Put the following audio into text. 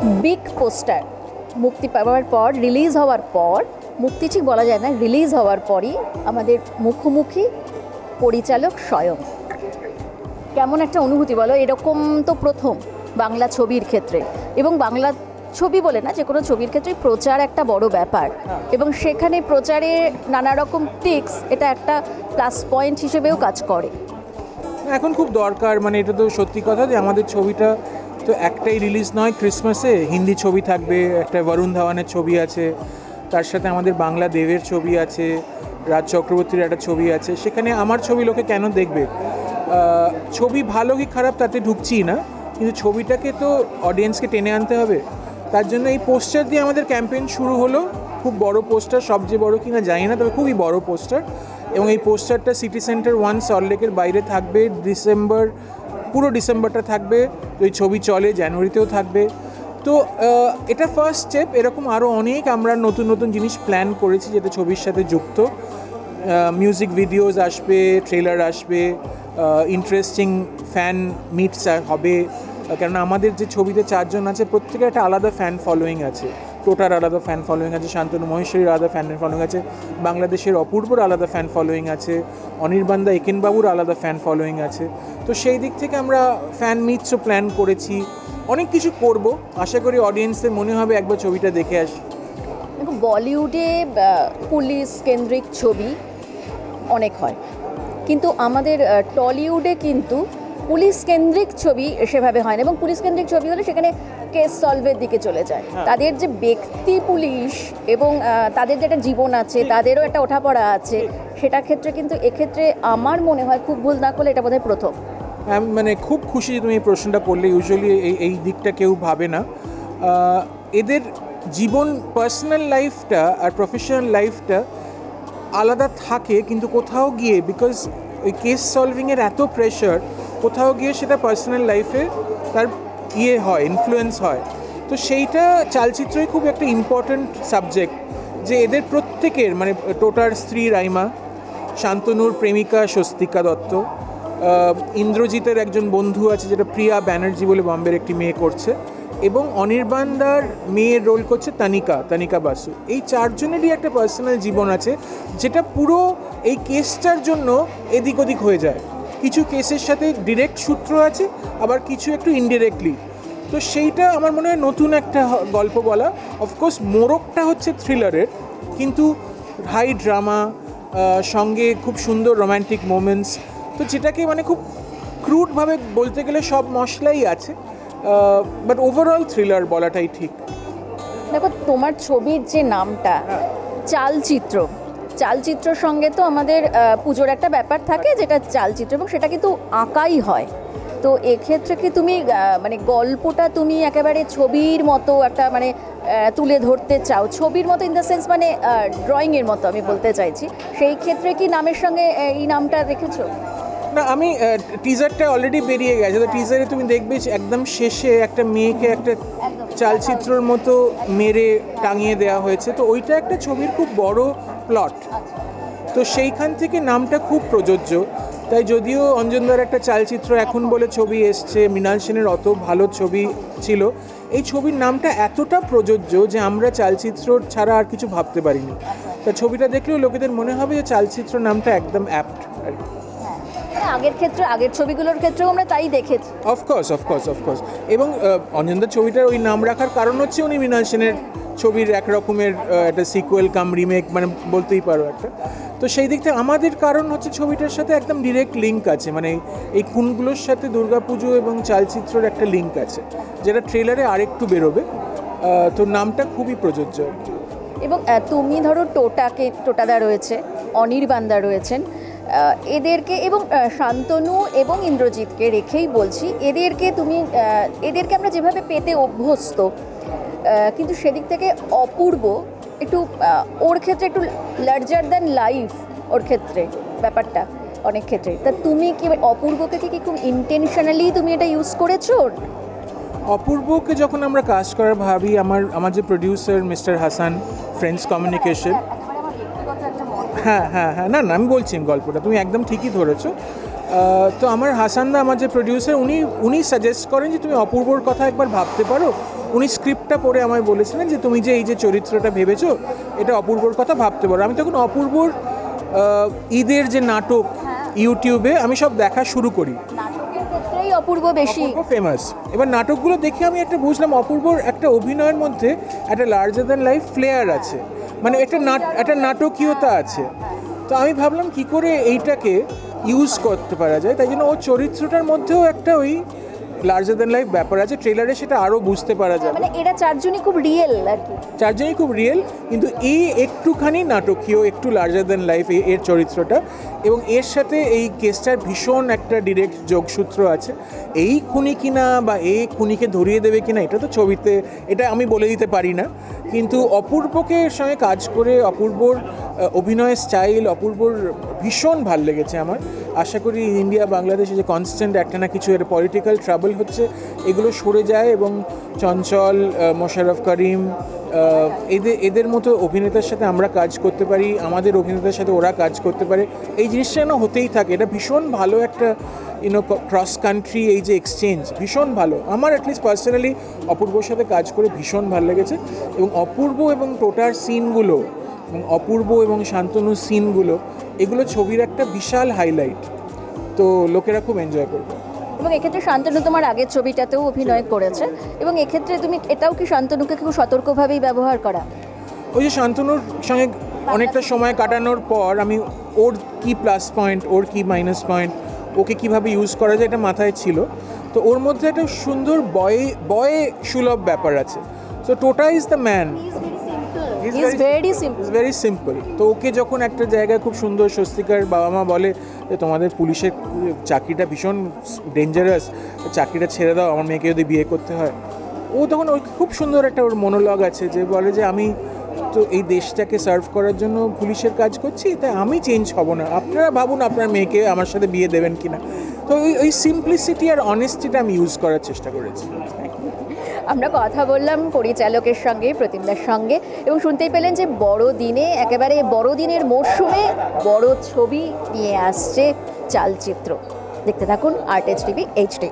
Big poster মুক্তি পাওয়ার পর, release হওয়ার পর, মুক্তি ঠিক বলা যায় না, রিলিজ হওয়ার পরই আমাদের মুখোমুখি পরিচালক স্বয়ং। কেমন একটা অনুভূতি বলো? এরকম তো প্রথম বাংলা ছবির ক্ষেত্রে, এবং বাংলা ছবি বলে না, যে কোনো ছবির ক্ষেত্রে প্রচার একটা বড় ব্যাপার, এবং সেখানে প্রচারে নানা রকম টিক্স, এটা একটা প্লাস পয়েন্ট হিসেবেও কাজ করে। এখন খুব দরকার, মানে এটা তো সত্যি কথা যে আমাদের ছবিটা তো একটাই রিলিজ নয়, ক্রিসমাসে হিন্দি ছবি থাকবে, একটা বরুণ ধাওয়ানের ছবি আছে, তার সাথে আমাদের বাংলা দেবের ছবি আছে, রাজ চক্রবর্তীর একটা ছবি আছে। সেখানে আমার ছবি লোকে কেন দেখবে? ছবি ভালো কি খারাপ তাতে ঢুকছি না, কিন্তু ছবিটাকে তো অডিয়েন্সকে টেনে আনতে হবে। তার জন্য এই পোস্টার দিয়ে আমাদের ক্যাম্পেইন শুরু হলো। খুব বড় পোস্টার, সবচেয়ে বড় কিনা জানি না, তবে খুবই বড় পোস্টার। এবং এই পোস্টারটা সিটি সেন্টার 1 সল্টলেকের বাইরে থাকবে ডিসেম্বর, পুরো ডিসেম্বরটা থাকবে। ওই ছবি চলে, জানুয়ারিতেও থাকবে। তো এটা ফার্স্ট স্টেপ। এরকম আরও অনেক আমরা নতুন নতুন জিনিস প্ল্যান করেছি যেটা ছবির সাথে যুক্ত। মিউজিক ভিডিওস আসবে, ট্রেলার আসবে, ইন্টারেস্টিং ফ্যান মিটস হবে। কেননা আমাদের যে ছবিতে 4 জন আছে, প্রত্যেকের একটা আলাদা ফ্যান ফলোয়িং আছে। টোটার আলাদা ফ্যান ফলোয়িং আছে, শান্তনু মহেশ্বরীর আলাদা ফ্যান ফলোয়িং আছে, বাংলাদেশের অপূর্বর আলাদা ফ্যান ফলোয়িং আছে, অনির্বাণদা একেনবাবুর আলাদা ফ্যান ফলোয়িং আছে। তো সেই দিক থেকে আমরা ফ্যান মিটসও প্ল্যান করেছি, অনেক কিছু করব। আশা করি অডিয়েন্সদের মনে হবে একবার ছবিটা দেখে আসি। দেখো, বলিউডে পুলিশ কেন্দ্রিক ছবি অনেক হয়, কিন্তু আমাদের টলিউডে কিন্তু পুলিশ কেন্দ্রিক ছবি সেভাবে হয় না, এবং পুলিশ কেন্দ্রিক ছবি হলে সেখানে কেস সলভের দিকে চলে যায়। তাদের যে ব্যক্তি পুলিশ এবং তাদের যে একটা জীবন আছে, তাদেরও একটা ওঠাপড়া আছে, সেটার ক্ষেত্রে কিন্তু এক্ষেত্রে আমার মনে হয়, খুব ভুল না করলে এটা বোধহয় প্রথম। মানে খুব খুশি যে তুমি এই প্রশ্নটা করলে। ইউজুয়ালি এই দিকটা কেউ ভাবে না। এদের জীবন, পার্সোনাল লাইফটা আর প্রফেশনাল লাইফটা আলাদা থাকে, কিন্তু কোথাও গিয়ে বিকজ ওই কেস সলভিংয়ের এত প্রেশার, কোথাও গিয়ে সেটা পার্সোনাল লাইফে তার হয়, ইনফ্লুয়েন্স হয়। তো সেইটা চালচিত্রই খুব একটা ইম্পর্ট্যান্ট সাবজেক্ট, যে এদের প্রত্যেকের, মানে টোটার স্ত্রী রাইমা, শান্তনুর প্রেমিকা স্বস্তিকা দত্ত, ইন্দ্রজিতের একজন বন্ধু আছে যেটা প্রিয়া ব্যানার্জি বলে বম্বের একটি মেয়ে করছে, এবং অনির্বাণদার মেয়ের রোল করছে তানিকা বাসু। এই 4 জনেরই একটা পার্সোনাল জীবন আছে, যেটা পুরো এই কেসটার জন্য এদিক ওদিক হয়ে যায়। কিছু কেসের সাথে ডিরেক্ট সূত্র আছে, আবার কিছু একটু ইনডিরেক্টলি। তো সেইটা আমার মনে হয় নতুন একটা গল্প বলা। অফকোর্স মোড়কটা হচ্ছে থ্রিলারের, কিন্তু হাই ড্রামা সঙ্গে খুব সুন্দর রোম্যান্টিক মোমেন্টস। তো যেটাকে মানে খুব ক্রুডভাবে বলতে গেলে সব মশলাই আছে, বাট ওভারঅল থ্রিলার বলাটাই ঠিক। দেখো, তোমার ছবির যে নামটা চালচিত্রর সঙ্গে তো আমাদের পুজোর একটা ব্যাপার থাকে, যেটা চালচিত্র, এবং সেটা কিন্তু আঁকাই হয়। তো এক্ষেত্রে কি তুমি মানে গল্পটা তুমি একেবারে ছবির মতো একটা মানে তুলে ধরতে চাও, ছবির মতো ইন দ্য সেন্স মানে ড্রয়িংয়ের মতো আমি বলতে চাইছি, সেই ক্ষেত্রে কি নামের সঙ্গে এই নামটা রেখেছো? না, আমি টিজারটা অলরেডি বেরিয়ে গেছে। তো টিজারে তুমি দেখবে একদম শেষে একটা মেয়েকে একটা চালচিত্রর মতো মেরে টাঙিয়ে দেওয়া হয়েছে। তো ওইটা একটা ছবির খুব বড় প্লট, তো সেইখান থেকে নামটা খুব প্রযোজ্য। তাই যদিও অঞ্জনদার একটা চালচিত্র এখন বলে ছবি এসছে, মৃণাল সেনের অত ভালো ছবি ছিল, এই ছবির নামটা এতটা প্রযোজ্য যে আমরা চালচিত্র ছাড়া আর কিছু ভাবতে পারিনি। তা ছবিটা দেখলেও লোকেদের মনে হবে যে চালচিত্র নামটা একদম অ্যাপ্ট আর কি। আগের ছবিগুলোর ক্ষেত্রেও আমরা তাই দেখেছি। অফকোর্স। এবং অঞ্জনদার ছবিটার ওই নাম রাখার কারণ হচ্ছে উনি মৃণাল সেনের ছবির এক রকমের একটা সিকুয়েল কাম রিমেক মানে বলতেই পারো একটা। তো সেই দিক থেকে আমাদের কারণ হচ্ছে ছবিটার সাথে একদম ডিরেক্ট লিঙ্ক আছে, মানে এই খুনগুলোর সাথে দুর্গাপুজো এবং চালচিত্রের একটা লিঙ্ক আছে, যেটা ট্রেলারে আরেকটু বেরোবে। তো নামটা খুবই প্রযোজ্য। এবং তুমি ধরো টোটাদা রয়েছে, অনির্বাণদা রয়েছেন, এদেরকে এবং শান্তনু এবং ইন্দ্রজিৎকে রেখেই বলছি, এদেরকে আমরা যেভাবে পেতে অভ্যস্ত, কিন্তু সেদিক থেকে অপূর্ব একটু ওর ক্ষেত্রে একটু লার্জার দ্যান লাইফ, ওর ক্ষেত্রে ব্যাপারটা অনেক ক্ষেত্রে। তা তুমি কি অপূর্বকে কি খুব ইন্টেনশনালি তুমি এটা ইউজ করেছো? অপূর্বকে যখন আমরা কাস্ট করার ভাবি, আমার যে producer mister Hasan, friends communication, হ্যাঁ, না আমি বলছি গল্পটা, তুমি একদম ঠিকই ধরেছো। তো আমার হাসানদা, আমার যে প্রডিউসার, উনি সাজেস্ট করেন যে তুমি অপূর্বর কথা একবার ভাবতে পারো। উনি স্ক্রিপ্টটা পড়ে আমায় বলেছিলেন যে তুমি যে এই যে চরিত্রটা ভেবেছো এটা অপূর্বর কথা ভাবতে পারো। আমি তখন অপূর্বর ঈদের যে নাটক ইউটিউবে আমি সব দেখা শুরু করি। নাটকের ক্ষেত্রেই অপূর্ব বেশি ফেমাস। এবার নাটকগুলো দেখে আমি একটা বুঝলাম অপূর্বর একটা অভিনয়ের মধ্যে একটা লার্জার দ্যান লাইফ ফ্লেয়ার আছে, মানে একটা নাটকীয়তা আছে। তো আমি ভাবলাম কি করে এইটাকে ইউজ করতে পারা যায়, তাই জন্য ওর চরিত্রটার মধ্যেও একটা ওই লার্জার দ্যান লাইফ ব্যাপার আছে। ট্রেলারে সেটা আরও বুঝতে পারা যায়, মানে এরা চারজনই খুব রিয়েল আর কি। চারজনই খুব রিয়েল, কিন্তু এই একটুখানি নাটকীয়, একটু লার্জার দ্যান লাইফ এর চরিত্রটা, এবং এর সাথে এই কেসটার ভীষণ একটা ডিরেক্ট যোগসূত্র আছে। এই খুনি কিনা বা এই খুনিকে ধরিয়ে দেবে কিনা এটা তো ছবিতে, এটা আমি বলে দিতে পারি না। কিন্তু অপূর্বকে সঙ্গে কাজ করে অপূর্বর অভিনয় স্টাইল, অপূর্বর ভীষণ ভাল লেগেছে আমার। আশা করি ইন্ডিয়া বাংলাদেশে যে কনস্ট্যান্ট একটা না কিছু এর পলিটিক্যাল ট্রাবল হচ্ছে এগুলো সরে যায় এবং চঞ্চল, মোশাররফ করিম, এদের মতো অভিনেতার সাথে আমরা কাজ করতে পারি, আমাদের অভিনেতার সাথে ওরা কাজ করতে পারে, এই জিনিসটা যেন হতেই থাকে। এটা ভীষণ ভালো একটা ক্রস কান্ট্রি এই যে এক্সচেঞ্জ, ভীষণ ভালো। আমার অ্যাটলিস্ট পার্সোনালি অপূর্বর সাথে কাজ করে ভীষণ ভালো লেগেছে। এবং অপূর্ব এবং টোটার সিনগুলো এবং অপূর্ব এবং শান্তনুর সিনগুলো, এগুলো ছবির একটা বিশাল হাইলাইট, তো লোকেরা খুব এনজয় করবে। এবং এক্ষেত্রে শান্তনু তোমার আগের ছবিটাতেও অভিনয় করেছে, এবং এক্ষেত্রে তুমি এটাও কি শান্তনুকে খুব সতর্কভাবেই ব্যবহার করা? ওই যে শান্তনুর সঙ্গে অনেকটা সময় কাটানোর পর আমি ওর কি প্লাস পয়েন্ট, ওর কি মাইনাস পয়েন্ট, ওকে কিভাবে ইউজ করা যায় এটা মাথায় ছিল। তো ওর মধ্যে একটা সুন্দর বয়ে সুলভ ব্যাপার আছে। সো টোটা is the man, very simple. তো ওকে যখন একটা জায়গায় খুব সুন্দর স্বস্তিকার বাবা মা বলে যে তোমাদের পুলিশের চাকরিটা ভীষণ ডেঞ্জারাস, চাকরিটা ছেড়ে দাও, আমার মেয়েকে যদি বিয়ে করতে হয়, ও তখন ওই খুব সুন্দর একটা ওর মনোলগ আছে যে বলে যে আমি তো এই দেশটাকে সার্ভ করার জন্য পুলিশের কাজ করছি, তাই আমি চেঞ্জ হব না, আপনারা ভাবুন আপনার মেয়েকে আমার সাথে বিয়ে দেবেন কিনা। তো ওই সিম্পলিসিটি আর অনেস্টিটা আমি ইউজ করার চেষ্টা করেছি। আমরা কথা বললাম পরিচালকের সঙ্গে, প্রতিমদার সঙ্গে, এবং শুনতেই পেলেন যে বড়দিনে, একেবারে বড়দিনের মরশুমে বড় ছবি নিয়ে আসছে চালচিত্র। দেখতে থাকুন আর্টেজ টিভি HD।